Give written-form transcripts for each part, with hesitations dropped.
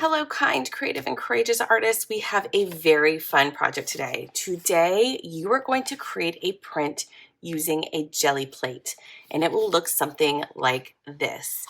Hello, kind, creative, and courageous artists. We have a very fun project today. Today, you are going to create a print using a jelly plate, and it will look something like this.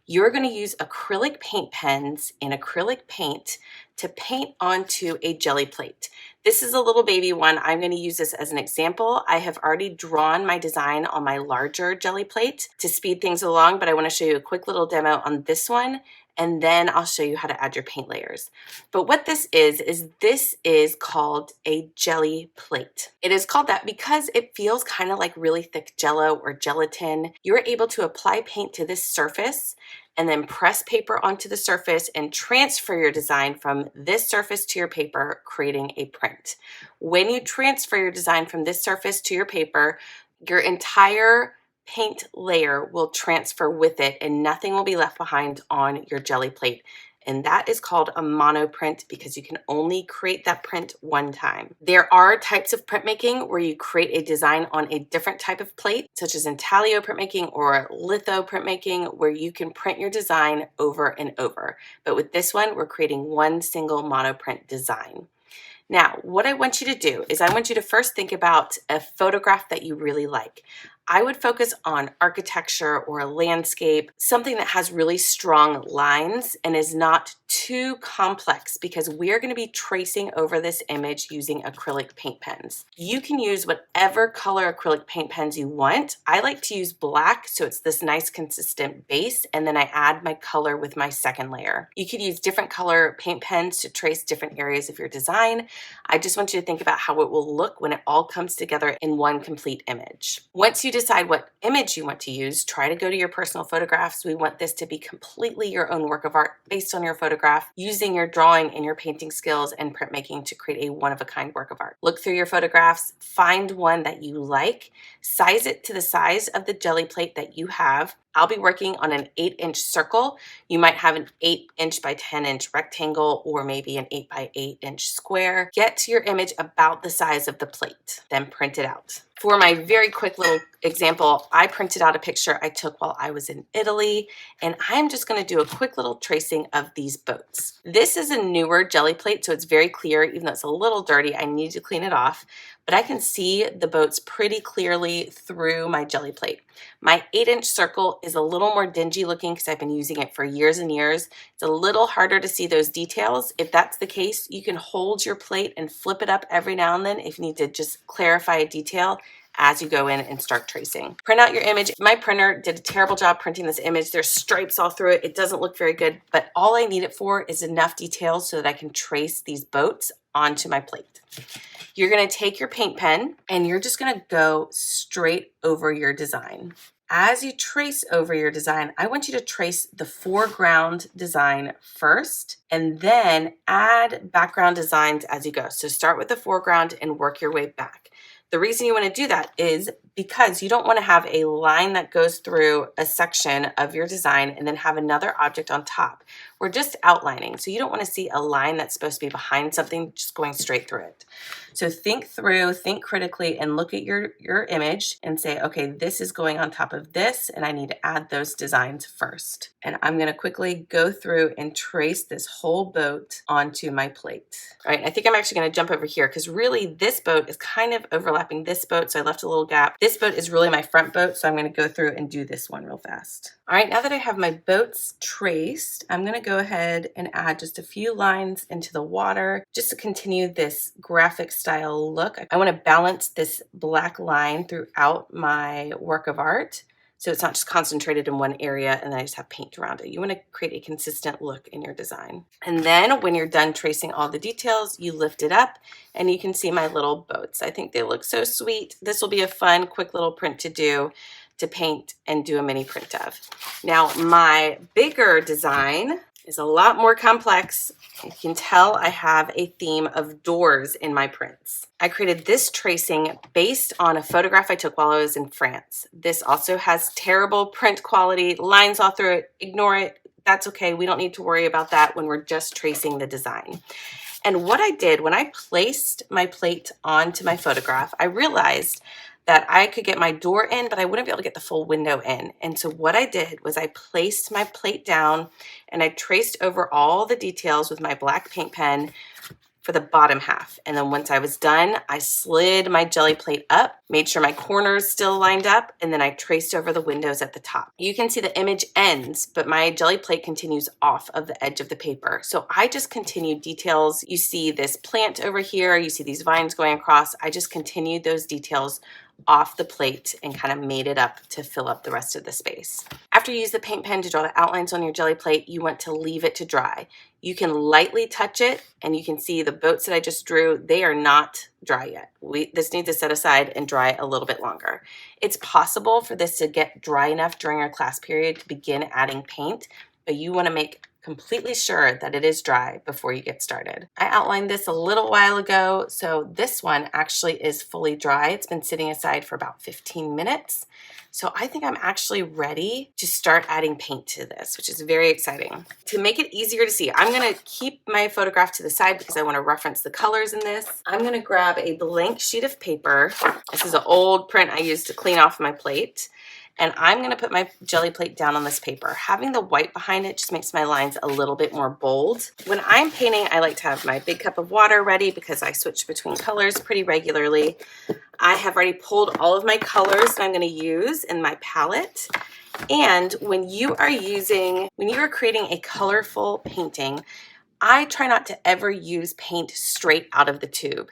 You're going to use acrylic paint pens and acrylic paint to paint onto a jelly plate. This is a little baby one. I'm going to use this as an example. I have already drawn my design on my larger jelly plate to speed things along, but I want to show you a quick little demo on this one, and then I'll show you how to add your paint layers. But what this is called a jelly plate. It is called that because it feels kind of like really thick jello or gelatin. You're able to apply paint to this surface and then press paper onto the surface and transfer your design from this surface to your paper, creating a print. When you transfer your design from this surface to your paper, your entire paint layer will transfer with it and nothing will be left behind on your jelly plate. And that is called a monoprint because you can only create that print one time. There are types of printmaking where you create a design on a different type of plate, such as intaglio printmaking or litho printmaking, where you can print your design over and over. But with this one, we're creating one single monoprint design. Now, what I want you to do is I want you to first think about a photograph that you really like. I would focus on architecture or a landscape, something that has really strong lines and is not too complex because we are going to be tracing over this image using acrylic paint pens. You can use whatever color acrylic paint pens you want. I like to use black, so it's this nice consistent base, and then I add my color with my second layer. You could use different color paint pens to trace different areas of your design. I just want you to think about how it will look when it all comes together in one complete image. Once you decide what image you want to use, try to go to your personal photographs. We want this to be completely your own work of art based on your photograph, using your drawing and your painting skills and printmaking to create a one-of-a-kind work of art. Look through your photographs, find one that you like, size it to the size of the jelly plate that you have. I'll be working on an 8-inch circle. You might have an 8-inch by 10-inch rectangle or maybe an 8 by 8-inch square. Get to your image about the size of the plate, then print it out. For my very quick little example, I printed out a picture I took while I was in Italy, and I'm just going to do a quick little tracing of these boats. This is a newer jelly plate, so it's very clear. Even though it's a little dirty, I need to clean it off, but I can see the boats pretty clearly through my jelly plate. My 8-inch circle is a little more dingy looking because I've been using it for years and years. It's a little harder to see those details. If that's the case, you can hold your plate and flip it up every now and then if you need to just clarify a detail as you go in and start tracing. Print out your image. My printer did a terrible job printing this image. There's stripes all through it. It doesn't look very good, but all I need it for is enough details so that I can trace these boats onto my plate. You're going to take your paint pen and you're just going to go straight over your design. As you trace over your design, I want you to trace the foreground design first and then add background designs as you go. So start with the foreground and work your way back. The reason you want to do that is because you don't want to have a line that goes through a section of your design and then have another object on top. We're just outlining, so you don't want to see a line that's supposed to be behind something just going straight through it. So think through, think critically, and look at your image and say, okay, this is going on top of this, and I need to add those designs first. And I'm going to quickly go through and trace this whole boat onto my plate. All right, I think I'm actually going to jump over here because really this boat is kind of overlapping this boat, so I left a little gap. This boat is really my front boat, so I'm going to go through and do this one real fast. All right, now that I have my boats traced, I'm going to go ahead and add just a few lines into the water just to continue this graphic style look. I want to balance this black line throughout my work of art so it's not just concentrated in one area and then I just have paint around it. You want to create a consistent look in your design. And then when you're done tracing all the details, you lift it up and you can see my little boats. I think they look so sweet. This will be a fun, quick little print to do, to paint and do a mini print of. Now, my bigger design is a lot more complex. You can tell I have a theme of doors in my prints. I created this tracing based on a photograph I took while I was in France. This also has terrible print quality, lines all through it. Ignore it. That's okay. We don't need to worry about that when we're just tracing the design. And what I did when I placed my plate onto my photograph, I realized that I could get my door in, but I wouldn't be able to get the full window in. And so what I did was I placed my plate down and I traced over all the details with my black paint pen for the bottom half. And then once I was done, I slid my jelly plate up, made sure my corners still lined up, and then I traced over the windows at the top. You can see the image ends, but my jelly plate continues off of the edge of the paper. So I just continued details. You see this plant over here, you see these vines going across. I just continued those details off the plate and kind of made it up to fill up the rest of the space. After you use the paint pen to draw the outlines on your jelly plate, you want to leave it to dry. You can lightly touch it and you can see the boats that I just drew, they are not dry yet. This needs to set aside and dry a little bit longer. It's possible for this to get dry enough during our class period to begin adding paint, but you want to make completely sure that it is dry before you get started. I outlined this a little while ago, so this one actually is fully dry. It's been sitting aside for about 15 minutes. So I think I'm actually ready to start adding paint to this, which is very exciting. To make it easier to see, I'm gonna keep my photograph to the side because I wanna reference the colors in this. I'm gonna grab a blank sheet of paper. This is an old print I used to clean off my plate. And I'm gonna put my jelly plate down on this paper. Having the white behind it just makes my lines a little bit more bold. When I'm painting, I like to have my big cup of water ready because I switch between colors pretty regularly. I have already pulled all of my colors that I'm gonna use in my palette. And when you are creating a colorful painting, I try not to ever use paint straight out of the tube.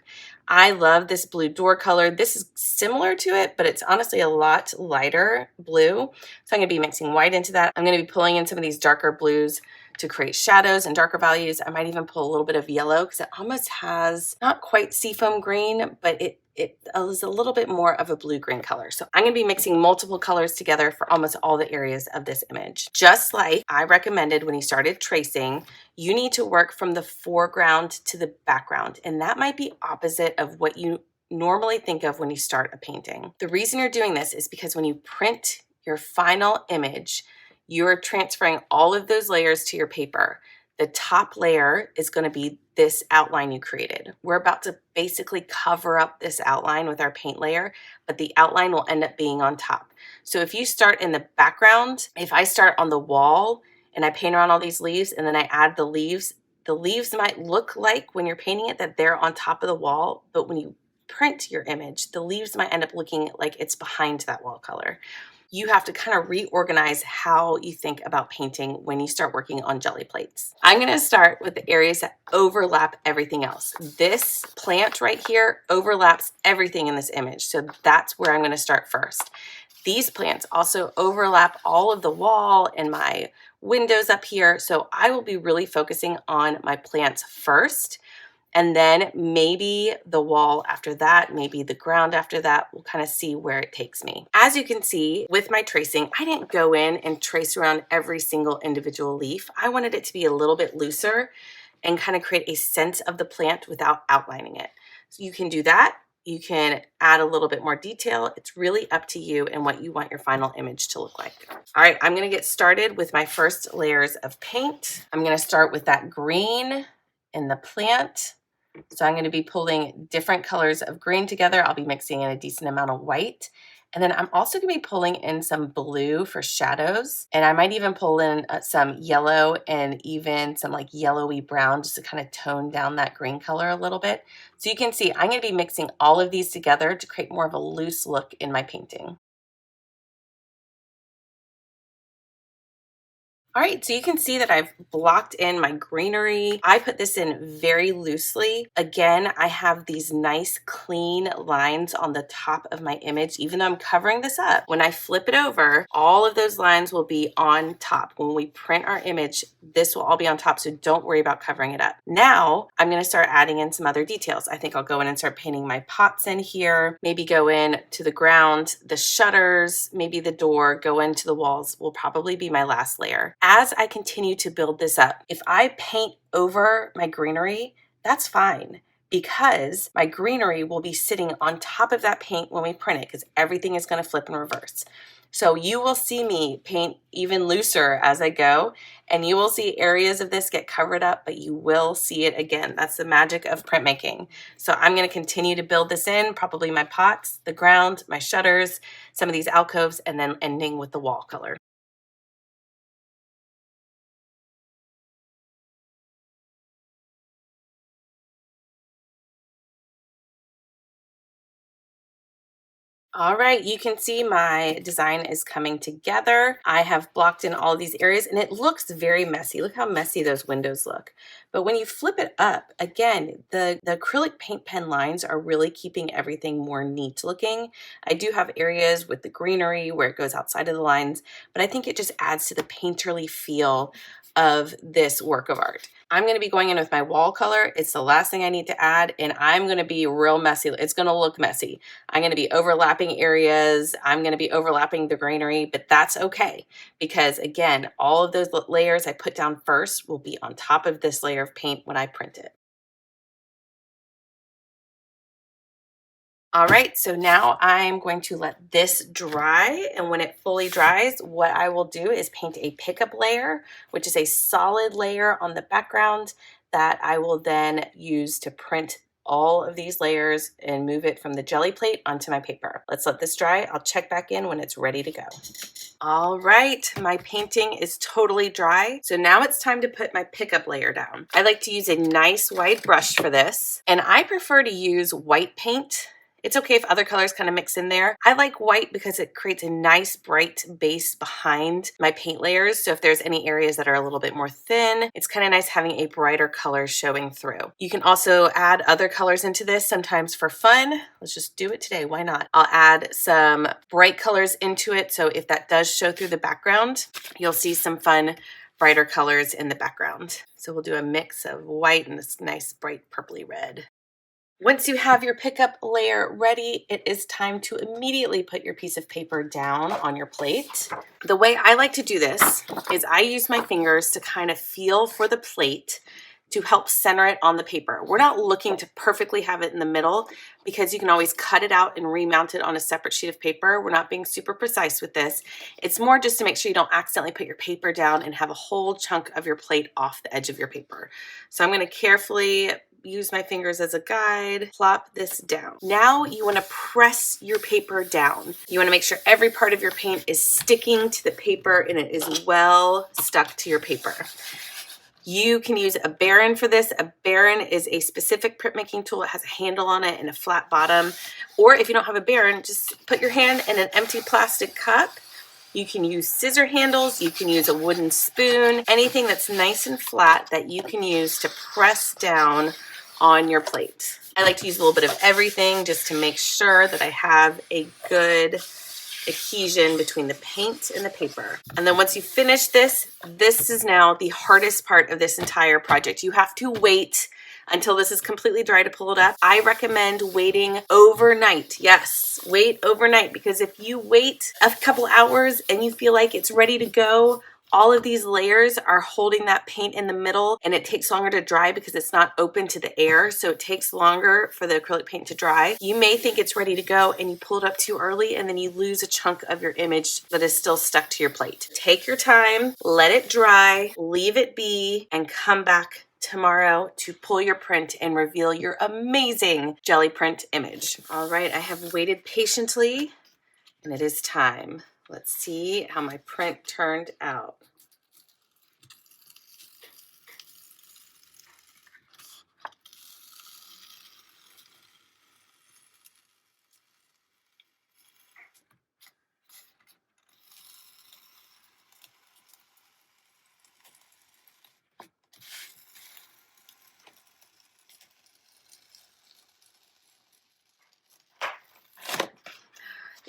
I love this blue door color. This is similar to it, but it's honestly a lot lighter blue. So I'm gonna be mixing white into that. I'm gonna be pulling in some of these darker blues to create shadows and darker values. I might even pull a little bit of yellow because it almost has not quite seafoam green, but it is a little bit more of a blue-green color. So I'm gonna be mixing multiple colors together for almost all the areas of this image. Just like I recommended when you started tracing, you need to work from the foreground to the background, and that might be opposite of what you normally think of when you start a painting. The reason you're doing this is because when you print your final image, you're transferring all of those layers to your paper. The top layer is going to be this outline you created. We're about to basically cover up this outline with our paint layer, but the outline will end up being on top. So if you start in the background, if I start on the wall and I paint around all these leaves and then I add the leaves might look like when you're painting it that they're on top of the wall, but when you print your image, the leaves might end up looking like it's behind that wall color. You have to kind of reorganize how you think about painting when you start working on jelly plates. I'm going to start with the areas that overlap everything else. This plant right here overlaps everything in this image, so that's where I'm going to start first. These plants also overlap all of the wall and my windows up here, so I will be really focusing on my plants first. And then maybe the wall after that, maybe the ground after that. We'll kind of see where it takes me. As you can see with my tracing, I didn't go in and trace around every single individual leaf. I wanted it to be a little bit looser and kind of create a sense of the plant without outlining it. So you can do that. You can add a little bit more detail. It's really up to you and what you want your final image to look like. All right, I'm gonna get started with my first layers of paint. I'm gonna start with that green in the plant. So I'm going to be pulling different colors of green together. I'll be mixing in a decent amount of white. And then I'm also going to be pulling in some blue for shadows. And I might even pull in some yellow and even some like yellowy brown just to kind of tone down that green color a little bit. So you can see I'm going to be mixing all of these together to create more of a loose look in my painting. All right, so you can see that I've blocked in my greenery. I put this in very loosely. Again, I have these nice clean lines on the top of my image, even though I'm covering this up. When I flip it over, all of those lines will be on top. When we print our image, this will all be on top, so don't worry about covering it up. Now, I'm gonna start adding in some other details. I think I'll go in and start painting my pots in here, maybe go in to the ground, the shutters, maybe the door, go into the walls will probably be my last layer. As I continue to build this up, if I paint over my greenery, that's fine because my greenery will be sitting on top of that paint when we print it because everything is going to flip in reverse. So you will see me paint even looser as I go, and you will see areas of this get covered up, but you will see it again. That's the magic of printmaking. So I'm going to continue to build this in, probably my pots, the ground, my shutters, some of these alcoves, and then ending with the wall color. All right, you can see my design is coming together. I have blocked in all these areas and it looks very messy. Look how messy those windows look. But when you flip it up, again, the acrylic paint pen lines are really keeping everything more neat looking. I do have areas with the greenery where it goes outside of the lines, but I think it just adds to the painterly feel of this work of art. I'm going to be going in with my wall color. It's the last thing I need to add, and I'm going to be real messy. It's going to look messy. I'm going to be overlapping areas. I'm going to be overlapping the greenery, but that's okay because again, all of those layers I put down first will be on top of this layer of paint when I print it. All right, so now I'm going to let this dry, and when it fully dries, what I will do is paint a pickup layer, which is a solid layer on the background that I will then use to print all of these layers and move it from the jelly plate onto my paper. Let's let this dry. I'll check back in when it's ready to go. All right, my painting is totally dry. So now it's time to put my pickup layer down. I like to use a nice white brush for this, and I prefer to use white paint. It's okay if other colors kind of mix in there. I like white because it creates a nice bright base behind my paint layers. So if there's any areas that are a little bit more thin, it's kind of nice having a brighter color showing through. You can also add other colors into this sometimes for fun. Let's just do it today. Why not? I'll add some bright colors into it. So if that does show through the background, you'll see some fun brighter colors in the background. So we'll do a mix of white and this nice bright purpley red. Once you have your pickup layer ready, it is time to immediately put your piece of paper down on your plate. The way I like to do this is I use my fingers to kind of feel for the plate to help center it on the paper. We're not looking to perfectly have it in the middle because you can always cut it out and remount it on a separate sheet of paper. We're not being super precise with this. It's more just to make sure you don't accidentally put your paper down and have a whole chunk of your plate off the edge of your paper. So I'm going to carefully use my fingers as a guide, plop this down. Now you want to press your paper down. You want to make sure every part of your paint is sticking to the paper and it is well stuck to your paper. You can use a Baron for this. A Baron is a specific printmaking tool. It has a handle on it and a flat bottom. Or if you don't have a Baron, just put your hand in an empty plastic cup. You can use scissor handles, you can use a wooden spoon, anything that's nice and flat that you can use to press down on your plate. I like to use a little bit of everything just to make sure that I have a good adhesion between the paint and the paper. And then once you finish this, this is now the hardest part of this entire project. You have to wait until this is completely dry to pull it up. I recommend waiting overnight. Yes, wait overnight, because if you wait a couple hours and you feel like it's ready to go, all of these layers are holding that paint in the middle and it takes longer to dry because it's not open to the air. So it takes longer for the acrylic paint to dry. You may think it's ready to go and you pull it up too early and then you lose a chunk of your image that is still stuck to your plate. Take your time, let it dry, leave it be, and come back tomorrow to pull your print and reveal your amazing jelly print image. All right, I have waited patiently and it is time. Let's see how my print turned out.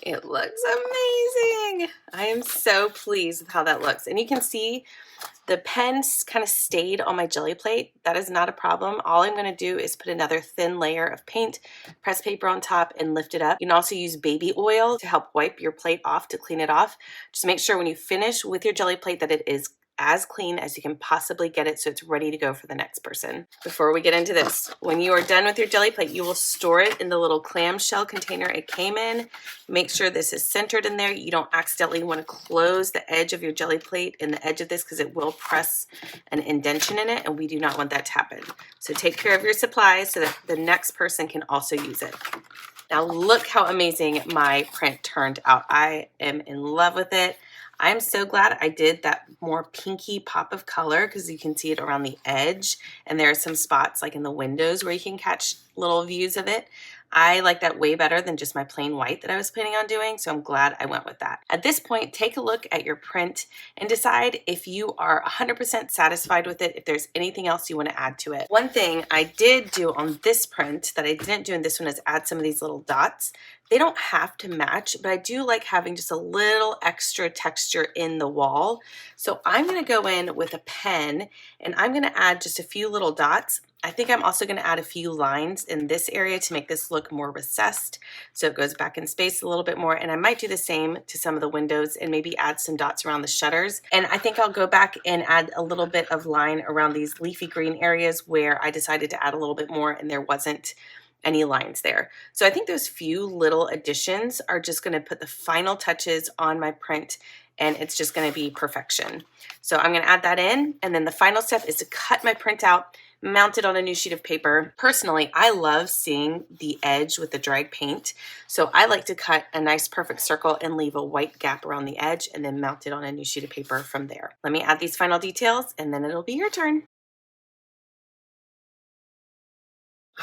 It looks amazing. I am so pleased with how that looks. And you can see the pen kind of stayed on my jelly plate. That is not a problem. All I'm going to do is put another thin layer of paint, press paper on top, and lift it up. You can also use baby oil to help wipe your plate off, to clean it off. Just make sure when you finish with your jelly plate that it is as clean as you can possibly get it so it's ready to go for the next person. Before we get into this, when you are done with your jelly plate, you will store it in the little clamshell container it came in. Make sure this is centered in there. You don't accidentally want to close the edge of your jelly plate in the edge of this because it will press an indentation in it, and we do not want that to happen. So take care of your supplies so that the next person can also use it. Now look how amazing my print turned out. I am in love with it. I'm so glad I did that more pinky pop of color because you can see it around the edge, and there are some spots like in the windows where you can catch little views of it. I like that way better than just my plain white that I was planning on doing, so I'm glad I went with that. At this point, take a look at your print and decide if you are 100% satisfied with it, if there's anything else you want to add to it. One thing I did do on this print that I didn't do in this one is add some of these little dots. They don't have to match, but I do like having just a little extra texture in the wall. So I'm going to go in with a pen and I'm going to add just a few little dots. I think I'm also going to add a few lines in this area to make this look more recessed, so it goes back in space a little bit more, and I might do the same to some of the windows and maybe add some dots around the shutters. And I think I'll go back and add a little bit of line around these leafy green areas where I decided to add a little bit more and there wasn't any lines there. So I think those few little additions are just going to put the final touches on my print, and it's just going to be perfection. So I'm going to add that in, and then the final step is to cut my print out, mount it on a new sheet of paper. Personally, I love seeing the edge with the dried paint, so I like to cut a nice perfect circle and leave a white gap around the edge and then mount it on a new sheet of paper from there. Let me add these final details and then it'll be your turn.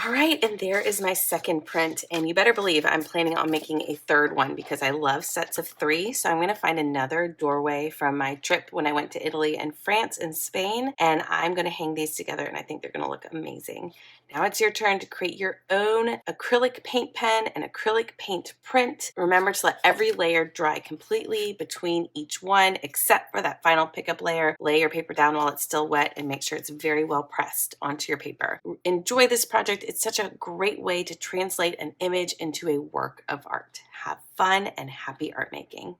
All right, and there is my second print, and you better believe I'm planning on making a third one because I love sets of 3. So I'm going to find another doorway from my trip when I went to Italy and France and Spain, and I'm going to hang these together, and I think they're going to look amazing. Now it's your turn to create your own acrylic paint pen and acrylic paint print. Remember to let every layer dry completely between each one except for that final pickup layer. Lay your paper down while it's still wet and make sure it's very well pressed onto your paper. Enjoy this project. It's such a great way to translate an image into a work of art. Have fun and happy art making.